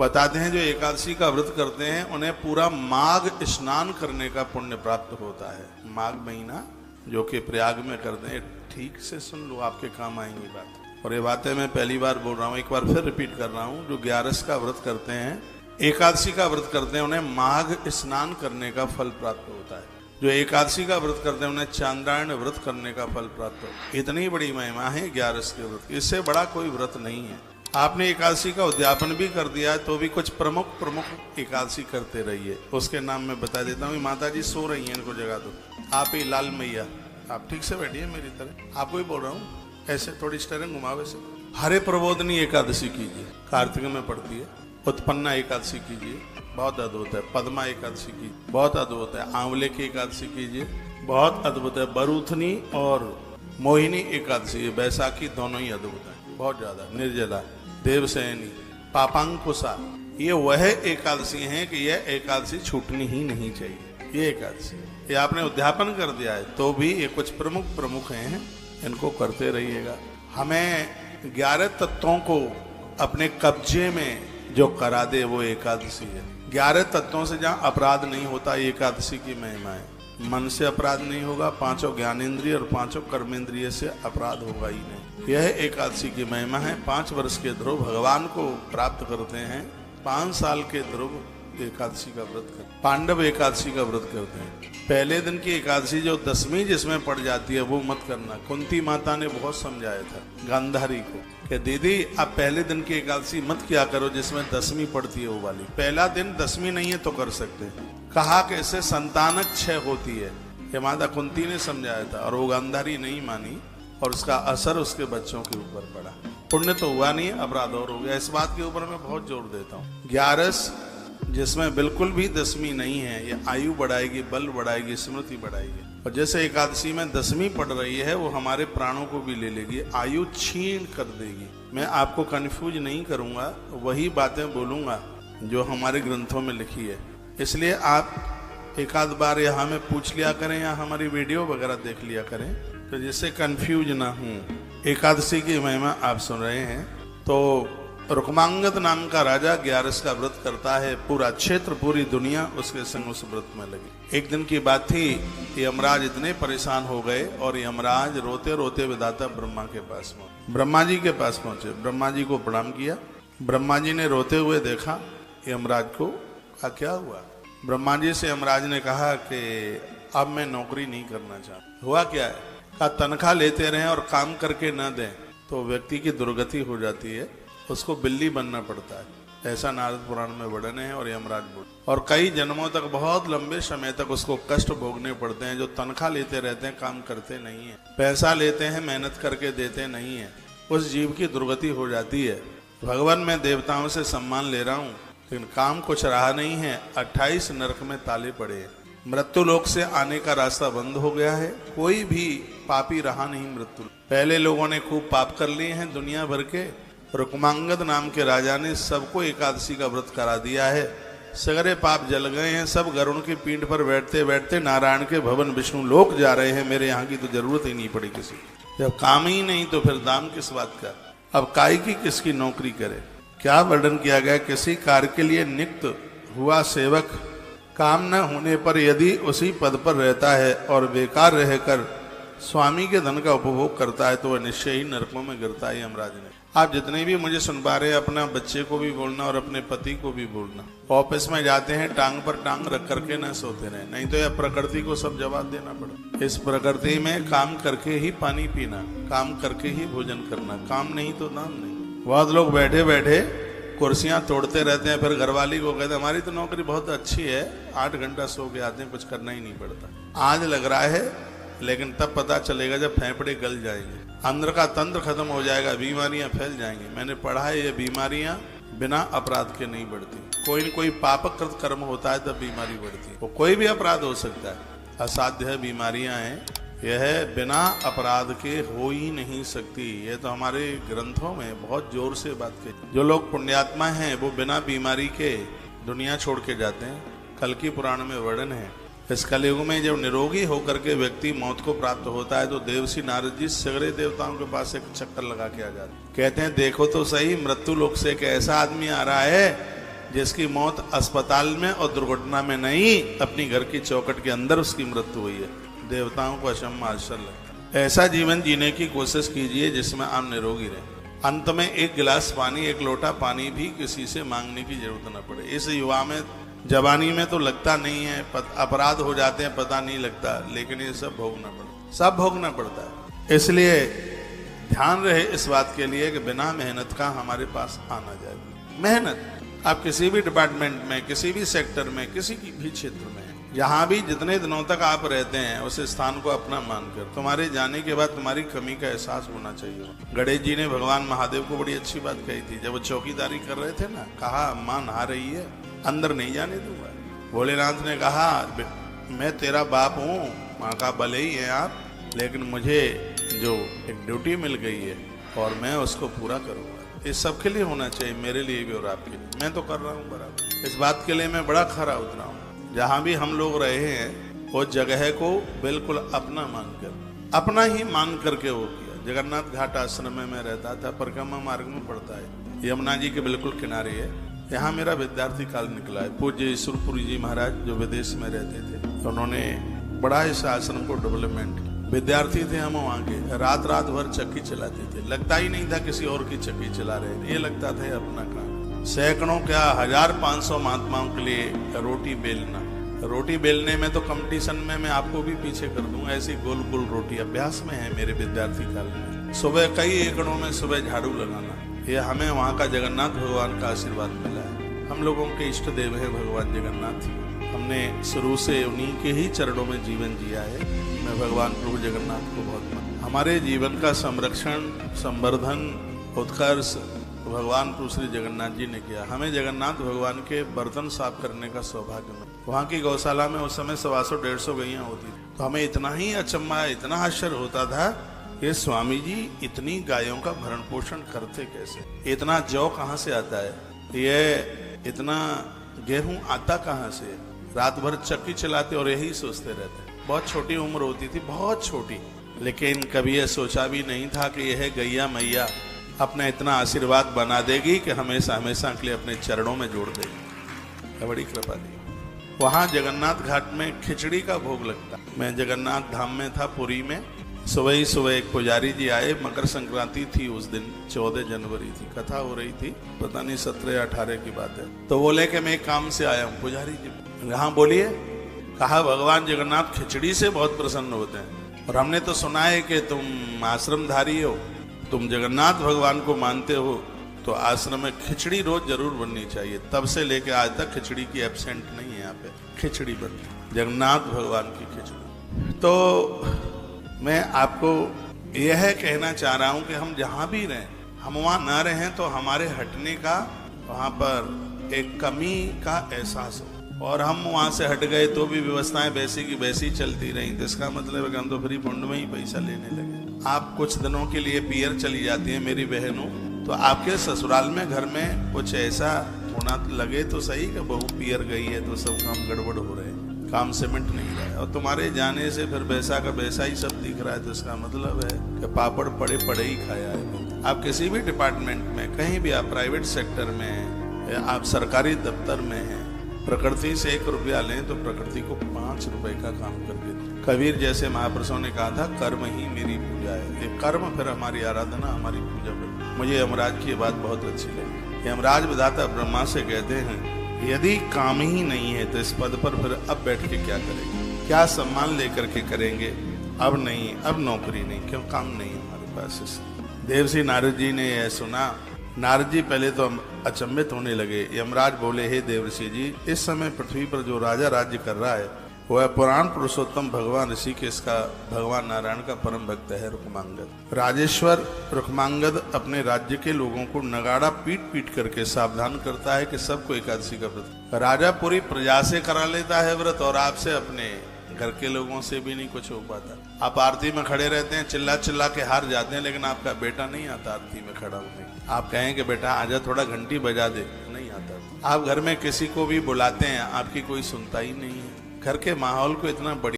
बताते हैं जो एकादशी का व्रत करते हैं उन्हें पूरा माघ स्नान करने का पुण्य प्राप्त होता है। माघ महीना जो कि प्रयाग में करते हैं, ठीक से सुन लो, आपके काम आएंगी बात। और ये बातें मैं पहली बार बोल रहा हूँ, एक बार फिर रिपीट कर रहा हूँ। जो 11 का व्रत करते हैं, एकादशी का व्रत करते हैं, उन्हें माघ स्नान करने का फल प्राप्त होता है। जो एकादशी का व्रत करते हैं उन्हें चांद्रायण व्रत करने का फल प्राप्त होता है। इतनी बड़ी महिमा है 11 के व्रत, इससे बड़ा कोई व्रत नहीं है। आपने एकादशी का उद्यापन भी कर दिया है तो भी कुछ प्रमुख एकादशी करते रहिए। उसके नाम मैं बता देता हूँ। माता जी सो रही हैं, इनको जगा दो। आप ही लाल मैया, आप ठीक से बैठिए मेरी तरह, आपको ही बोल रहा हूँ। ऐसे थोड़ी स्टेरिंग घुमाओ ऐसे। हरे प्रबोधनी एकादशी कीजिए, कार्तिक में पड़ती है। उत्पन्ना एकादशी कीजिए, बहुत अद्भुत है। पद्मा एकादशी की बहुत अद्भुत है। आंवले की एकादशी कीजिए, बहुत अद्भुत है। बरूथनी और मोहिनी एकादशी, बैसाखी, दोनों ही अद्भुत है, बहुत ज्यादा। निर्जला, देवसैनी, पापांकुशा, ये वह एकादशी है कि यह एकादशी छूटनी ही नहीं चाहिए। ये एकादशी ये आपने उद्यापन कर दिया है तो भी ये कुछ प्रमुख हैं, इनको करते रहिएगा। हमें 11 तत्वों को अपने कब्जे में जो करा दे वो एकादशी है। 11 तत्वों से जहाँ अपराध नहीं होता, एकादशी की महिमा है। मन से अपराध नहीं होगा, 5 ज्ञानेंद्रिय और 5 कर्मेंद्रिय से अपराध होगा ही नहीं। यह एकादशी की महिमा है। 5 वर्ष के ध्रुव भगवान को प्राप्त करते हैं। 5 साल के ध्रुव एकादशी का व्रत करते, पांडव एकादशी का व्रत करते हैं। पहले दिन की एकादशी जो 10वीं जिसमें पड़ जाती है वो मत करना। कुंती माता ने बहुत समझाया था गांधारी को कि दीदी आप पहले दिन की एकादशी मत किया करो जिसमें 10वीं पड़ती है वो वाली। पहला दिन 10वीं नहीं है तो कर सकते हैं। कहा कि इससे संतानक क्षय होती है, ये माता कुंती ने समझाया था और वो गांधारी नहीं मानी और उसका असर उसके बच्चों के ऊपर पड़ा। पुण्य तो हुआ नहीं, अपराध और हो गया। इस बात के ऊपर मैं बहुत जोर देता हूँ। 11 जिसमें बिल्कुल भी 10वीं नहीं है, ये आयु बढ़ाएगी, बल बढ़ाएगी, स्मृति बढ़ाएगी। और जैसे एकादशी में 10वीं पड़ रही है वो हमारे प्राणों को भी ले लेगी, आयु छीन कर देगी। मैं आपको कंफ्यूज नहीं करूंगा, वही बातें बोलूंगा जो हमारे ग्रंथों में लिखी है। इसलिए आप एक आध बार यहाँ में पूछ लिया करें या हमारी वीडियो वगैरह देख लिया करें तो जिससे कंफ्यूज ना हूँ। एकादशी की महिमा आप सुन रहे हैं। तो रुक्मांगद नाम का राजा 11 का व्रत करता है। पूरा क्षेत्र, पूरी दुनिया उसके संग उस व्रत में लगी। एक दिन की बात थी, यमराज इतने परेशान हो गए और यमराज रोते रोते विधाता ब्रह्मा के पास पहुंचे। ब्रह्मा जी के पास पहुंचे, ब्रह्मा जी को प्रणाम किया। ब्रह्मा जी ने रोते हुए देखा यमराज को, कहा क्या हुआ। ब्रह्मा जी से यमराज ने कहा कि अब मैं नौकरी नहीं करना चाहता। हुआ क्या है, कहा तनख्वाह लेते रहें और काम करके न दें तो व्यक्ति की दुर्गति हो जाती है, उसको बिल्ली बनना पड़ता है। ऐसा नारद पुराण में वर्णन है और यमराज बोल। और कई जन्मों तक, बहुत लंबे समय तक उसको कष्ट भोगने पड़ते हैं। जो तनख्वाह लेते रहते हैं, काम करते नहीं है, पैसा लेते हैं, मेहनत करके देते नहीं है, उस जीव की दुर्गति हो जाती है। भगवान मैं देवताओं से सम्मान ले रहा हूँ लेकिन काम कुछ रहा नहीं है। 28 नरक में ताले पड़े हैं। मृत्यु लोक से आने का रास्ता बंद हो गया है। कोई भी पापी रहा नहीं मृत्यु। पहले लोगों ने खूब पाप कर लिए हैं दुनिया भर के। रुक्मांगद नाम के राजा ने सबको एकादशी का व्रत करा दिया है। सगरे पाप जल गए हैं। सब गरुण की पीठ पर बैठते बैठते नारायण के भवन विष्णु लोक जा रहे हैं। मेरे यहाँ की तो जरूरत ही नहीं पड़ी किसी। जब काम ही नहीं तो फिर दाम किस बात का। अब काय की किसकी नौकरी करे। क्या वर्णन किया गया, किसी कार्य के लिए नियुक्त हुआ सेवक काम न होने पर यदि उसी पद पर रहता है और बेकार रहकर स्वामी के धन का उपभोग करता है तो वह निश्चय ही नरकों में गिरता है। यमराज ने, आप जितने भी मुझे सुन पा रहे हैं, अपना बच्चे को भी बोलना और अपने पति को भी बोलना। ऑफिस में जाते हैं टांग पर टांग रख करके न सोते रहे, नहीं तो यह प्रकृति को सब जवाब देना पड़े। इस प्रकृति में काम करके ही पानी पीना, काम करके ही भोजन करना, काम नहीं तो दाम नहीं। बहुत लोग बैठे बैठे कुर्सियां तोड़ते रहते हैं, फिर घरवाली को कहते हैं हमारी तो नौकरी बहुत अच्छी है, 8 घंटा सो के आते हैं, कुछ करना ही नहीं पड़ता। आज लग रहा है लेकिन तब पता चलेगा जब फेफड़े गल जाएंगे, अंदर का तंत्र खत्म हो जाएगा, बीमारियां फैल जाएंगी। मैंने पढ़ा है ये बीमारियां बिना अपराध के नहीं बढ़ती। कोई न कोई पापकृत कर्म होता है तब बीमारी बढ़ती है। वो कोई भी अपराध हो सकता है, असाध्य बीमारियां हैं, यह बिना अपराध के हो ही नहीं सकती। यह तो हमारे ग्रंथों में बहुत जोर से बात कही। जो लोग पुण्यात्मा हैं वो बिना बीमारी के दुनिया छोड़ के जाते हैं। कल्कि पुराण में वर्णन है, इस कलयुग में जब निरोगी होकर के व्यक्ति मौत को प्राप्त होता है तो देवसी नारद जी सगरे देवताओं के पास एक चक्कर लगा के आ जाते, कहते हैं देखो तो सही मृत्यु लोक से एक ऐसा आदमी आ रहा है जिसकी मौत अस्पताल में और दुर्घटना में नहीं, अपनी घर की चौखट के अंदर उसकी मृत्यु हुई है। देवताओं को अचंभा आश्चर्य लगता है। ऐसा जीवन जीने की कोशिश कीजिए जिसमें आप निरोगी रहें। अंत में एक गिलास पानी, एक लोटा पानी भी किसी से मांगने की जरूरत न पड़े। इस युवा में, जवानी में तो लगता नहीं है, अपराध हो जाते हैं पता नहीं लगता, लेकिन ये सब भोगना पड़ता है। इसलिए ध्यान रहे इस बात के लिए कि बिना मेहनत का हमारे पास आना जाए। मेहनत आप किसी भी डिपार्टमेंट में, किसी भी सेक्टर में, किसी भी क्षेत्र में, जहां भी जितने दिनों तक आप रहते हैं उस स्थान को अपना मानकर, तुम्हारे जाने के बाद तुम्हारी कमी का एहसास होना चाहिए। गणेश जी ने भगवान महादेव को बड़ी अच्छी बात कही थी जब वो चौकीदारी कर रहे थे ना, कहा मां नहा रही है, अंदर नहीं जाने दूंगा। भोलेनाथ ने कहा मैं तेरा बाप हूँ, माँ का भले ही है आप, लेकिन मुझे जो एक ड्यूटी मिल गई है और मैं उसको पूरा करूंगा। इस सब के लिए होना चाहिए, मेरे लिए भी और आपके लिए। मैं तो कर रहा हूँ बराबर। इस बात के लिए मैं बड़ा खरा उतरा हूँ। जहां भी हम लोग रहे हैं वो जगह को बिल्कुल अपना मानकर, अपना ही मान करके वो किया। जगन्नाथ घाट आश्रम में मैं रहता था, परिक्रमा मार्ग में पड़ता है, यमुना जी के बिल्कुल किनारे है। यहाँ मेरा विद्यार्थी काल निकला है। पूज्य ईश्वरपुरी जी महाराज जो विदेश में रहते थे, तो उन्होंने बड़ा इस आश्रम को डेवलपमेंट। विद्यार्थी थे हम वहाँ के, रात रात भर चक्की चलाते थे। लगता ही नहीं था किसी और की चक्की चला रहे हैं, ये लगता था अपना काम। सैकड़ों क्या 1500 महात्माओं के लिए रोटी बेलना। रोटी बेलने में तो कंपटीशन में मैं आपको भी पीछे कर दूंगा। ऐसी गोल गोल रोटी अभ्यास में है मेरे विद्यार्थी काल में। सुबह कई एकड़ों में सुबह झाड़ू लगाना, ये हमें वहाँ का जगन्नाथ भगवान का आशीर्वाद मिला है। हम लोगों के इष्ट देव है भगवान जगन्नाथ। हमने शुरू से उन्हीं के ही चरणों में जीवन जिया है। मैं भगवान प्रभु जगन्नाथ को बहुत मानता हूं। हमारे जीवन का संरक्षण, संवर्धन, उत्कर्ष भगवान प्रभु श्री जगन्नाथ जी ने किया। हमें जगन्नाथ भगवान के बर्तन साफ करने का सौभाग्य मिला। वहाँ की गौशाला में उस समय 125-150 गैयां होती थी, तो हमें इतना ही अचंभा, इतना आश्चर्य होता था कि स्वामी जी इतनी गायों का भरण पोषण करते कैसे, इतना जौ कहाँ से आता है, ये इतना गेहूं आता कहाँ से। रात भर चक्की चलाते और यही सोचते रहते। बहुत छोटी उम्र होती थी, बहुत छोटी, लेकिन कभी यह सोचा भी नहीं था कि यह गैया मैया अपना इतना आशीर्वाद बना देगी कि हमेशा हमेशा के लिए अपने चरणों में जोड़ देगी। बड़ी कृपा दी। वहाँ जगन्नाथ घाट में खिचड़ी का भोग लगता। मैं जगन्नाथ धाम में था पुरी में। सुबह ही सुबह एक पुजारी जी आए, मकर संक्रांति थी उस दिन, 14 जनवरी थी, कथा हो रही थी, पता नहीं 17-18 की बात है। तो बोले कि मैं एक काम से आया हूँ। पुजारी जी हाँ बोलिए। कहा भगवान जगन्नाथ खिचड़ी से बहुत प्रसन्न होते हैं, और हमने तो सुना है कि तुम आश्रमधारी हो, तुम जगन्नाथ भगवान को मानते हो, तो आश्रम में खिचड़ी रोज जरूर बननी चाहिए। तब से लेके आज तक खिचड़ी की एब्सेंट नहीं है यहाँ पे, खिचड़ी बनती, जगन्नाथ भगवान की खिचड़ी। तो मैं आपको यह कहना चाह रहा हूँ कि हम जहाँ भी रहें, हम वहाँ ना रहें तो हमारे हटने का वहाँ पर एक कमी का एहसास हो, और हम वहाँ से हट गए तो भी व्यवस्थाएं वैसी की वैसी चलती रही, तो इसका मतलब है कि हम तो फ्री फंड में ही पैसा लेने लगे। आप कुछ दिनों के लिए पियर चली जाती है मेरी बहनों, तो आपके ससुराल में घर में कुछ ऐसा होना लगे तो सही कि बहू पियर गई है तो सब काम गड़बड़ हो रहे हैं, काम सीमेंट नहीं रहा है, और तुम्हारे जाने से फिर वैसा का वैसा ही सब दिख रहा है, तो इसका मतलब है कि पापड़ पड़े पड़े ही खाया है। आप किसी भी डिपार्टमेंट में, कहीं भी, आप प्राइवेट सेक्टर में हैं या आप सरकारी दफ्तर में हैं, प्रकृति से 1 रुपया लें तो प्रकृति को 5 रुपए का काम करके दें। कबीर जैसे महापुरुषों ने कहा था, कर्म ही मेरी पूजा है। ये कर्म फिर हमारी आराधना, हमारी पूजा है। मुझे यमराज की बात बहुत अच्छी लगी। यमराज विधाता ब्रह्मा से कहते हैं, यदि काम ही नहीं है तो इस पद पर फिर अब बैठ के क्या करेंगे, क्या सम्मान लेकर के करेंगे। अब नहीं, अब नौकरी नहीं, क्यों, काम नहीं हमारे पास। देवर्षि नारद जी ने यह सुना। नारद जी पहले तो अचंभित होने लगे। यमराज बोले, हे देवर्षि जी, इस समय पृथ्वी पर जो राजा राज्य कर रहा है वह पुराण पुरुषोत्तम भगवान ऋषिकेश का, भगवान नारायण का परम भक्त है रुक्मांगद। राजेश्वर रुक्मांगद अपने राज्य के लोगों को नगाड़ा पीट पीट करके सावधान करता है कि सबको एकादशी का व्रत। राजा पूरी प्रजा से करा लेता है व्रत, और आपसे, अपने घर के लोगों से भी नहीं कुछ हो पाता। आप आरती में खड़े रहते हैं, चिल्ला चिल्ला के हार जाते हैं, लेकिन आपका बेटा नहीं आता आरती में खड़ा होने। आप कहें कि बेटा आजा थोड़ा घंटी बजा दे, नहीं आता। आप घर में किसी को भी बुलाते हैं, आपकी कोई सुनता ही नहीं है। घर के माहौल को इतना बढ़िया